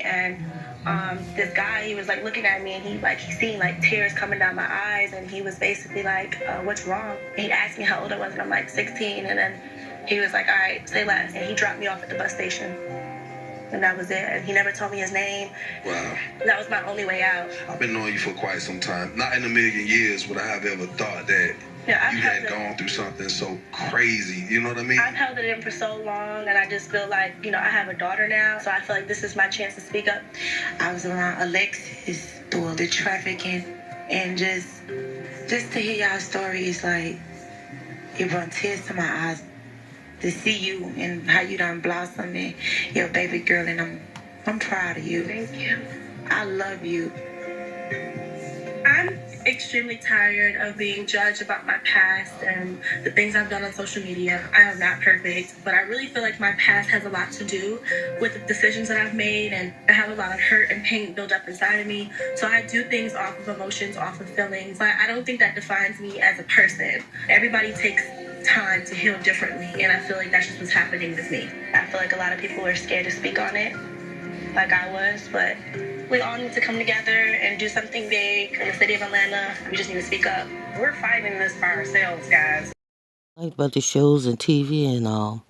and this guy, he was like looking at me, and he seen like tears coming down my eyes, and he was basically like, what's wrong? And he asked me how old I was, and I'm like 16, and then he was like, all right, say less, and he dropped me off at the bus station. And that was it. And he never told me his name. Wow. That was my only way out. I've been knowing you for quite some time. Not in a million years would I have ever thought that you had gone through something so crazy. You know what I mean? I've held it in for so long, and I just feel like, I have a daughter now, so I feel like this is my chance to speak up. I was around Alexis through all the trafficking, and just to hear y'all stories, like, it brought tears to my eyes. To see you and how you done blossomed and your baby girl, and I'm proud of you. Thank you. I love you. I'm extremely tired of being judged about my past and the things I've done on social media. I am not perfect, but I really feel like my past has a lot to do with the decisions that I've made, and I have a lot of hurt and pain built up inside of me. So I do things off of emotions, off of feelings, but I don't think that defines me as a person. Everybody takes time to heal differently, and I feel like that's just what's happening with me. I feel like a lot of people are scared to speak on it, like I was, but we all need to come together and do something big in the city of Atlanta. We just need to speak up. We're fighting this by ourselves, guys. Like about the shows and TV and all,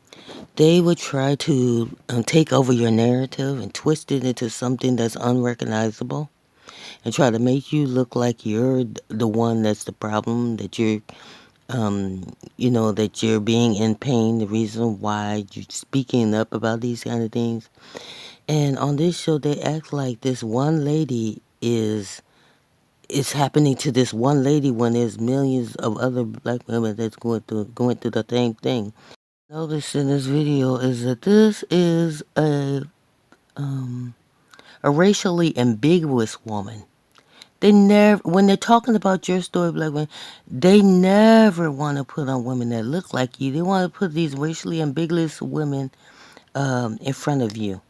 they would try to take over your narrative and twist it into something that's unrecognizable and try to make you look like you're the one that's the problem, that you're that you're being in pain, the reason why you're speaking up about these kind of things. And on this show, they act like this one lady is happening to this one lady when there's millions of other black women that's going through the same thing. Notice in this video is that this is a racially ambiguous woman. They never, when they're talking about your story, black women, they never want to put on women that look like you. They want to put these racially ambiguous women in front of you.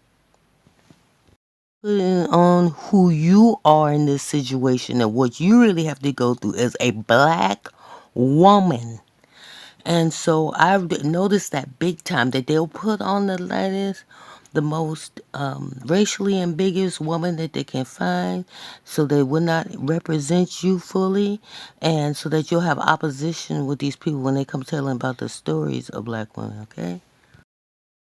Putting on who you are in this situation and what you really have to go through as a black woman. And so I've noticed that big time, that they'll put on the most racially ambiguous woman that they can find, so they will not represent you fully, and so that you'll have opposition with these people when they come telling about the stories of black women, okay?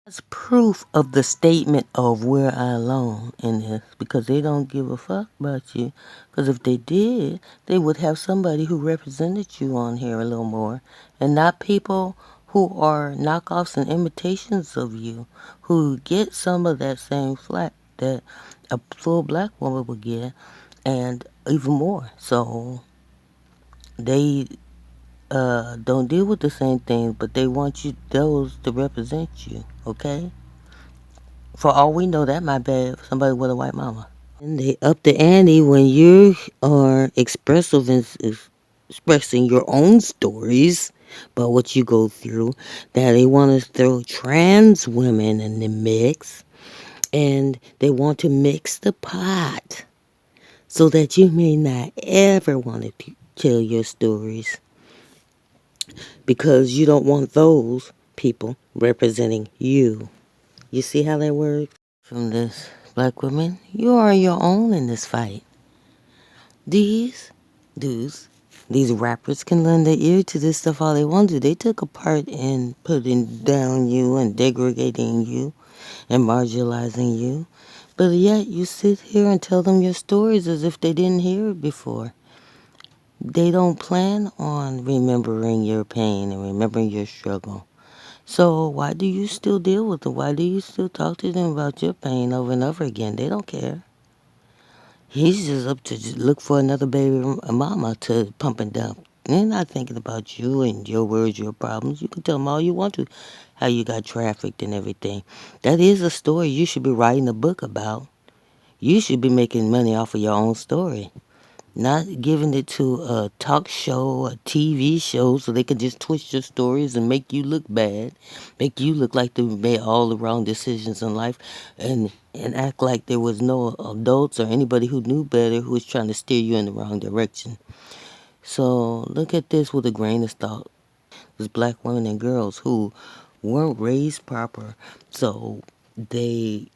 That's proof of the statement of we're alone in this, because they don't give a fuck about you. Because if they did, they would have somebody who represented you on here a little more, and not people who are knockoffs and imitations of you, who get some of that same flack that a full black woman would get, and even more. So they don't deal with the same thing, but they want those to represent you, okay? For all we know, that might be somebody with a white mama. And they up the ante when you are expressive and expressing your own stories about what you go through. That they want to throw trans women in the mix, and they want to mix the pot so that you may not ever want to tell your stories, because you don't want those people representing you. You see how that works? From this, black women, you are your own in this fight. These dudes, these rappers can lend their ear to this stuff all they want to. They took a part in putting down you and degrading you and marginalizing you. But yet you sit here and tell them your stories as if they didn't hear it before. They don't plan on remembering your pain and remembering your struggle. So why do you still deal with them? Why do you still talk to them about your pain over and over again? They don't care. He's just up to just look for another baby mama to pump and dump. They're not thinking about you and your worries, your problems. You can tell them all you want to, how you got trafficked and everything. That is a story you should be writing a book about. You should be making money off of your own story. Not giving it to a talk show, a TV show, so they can just twist your stories and make you look bad, make you look like they made all the wrong decisions in life, and act like there was no adults or anybody who knew better who was trying to steer you in the wrong direction. So look at this with a grain of salt. There's black women and girls who weren't raised proper, so they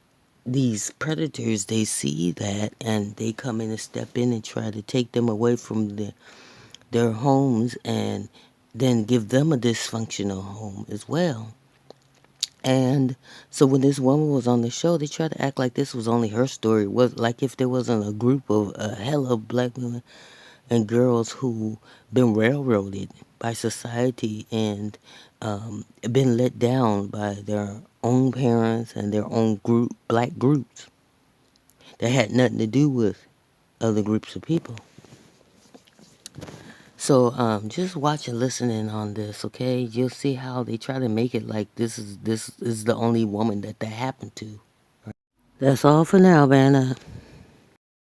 these predators, they see that and they come in and step in and try to take them away from their homes and then give them a dysfunctional home as well. And so when this woman was on the show, they tried to act like this was only her story. It was like if there wasn't a group of a hell of black women and girls who been railroaded by society and been let down by their own parents and their own black groups that had nothing to do with other groups of people. So just watch and listen in on this, okay? You'll see how they try to make it like this is the only woman that happened to. That's all for now, Vanna.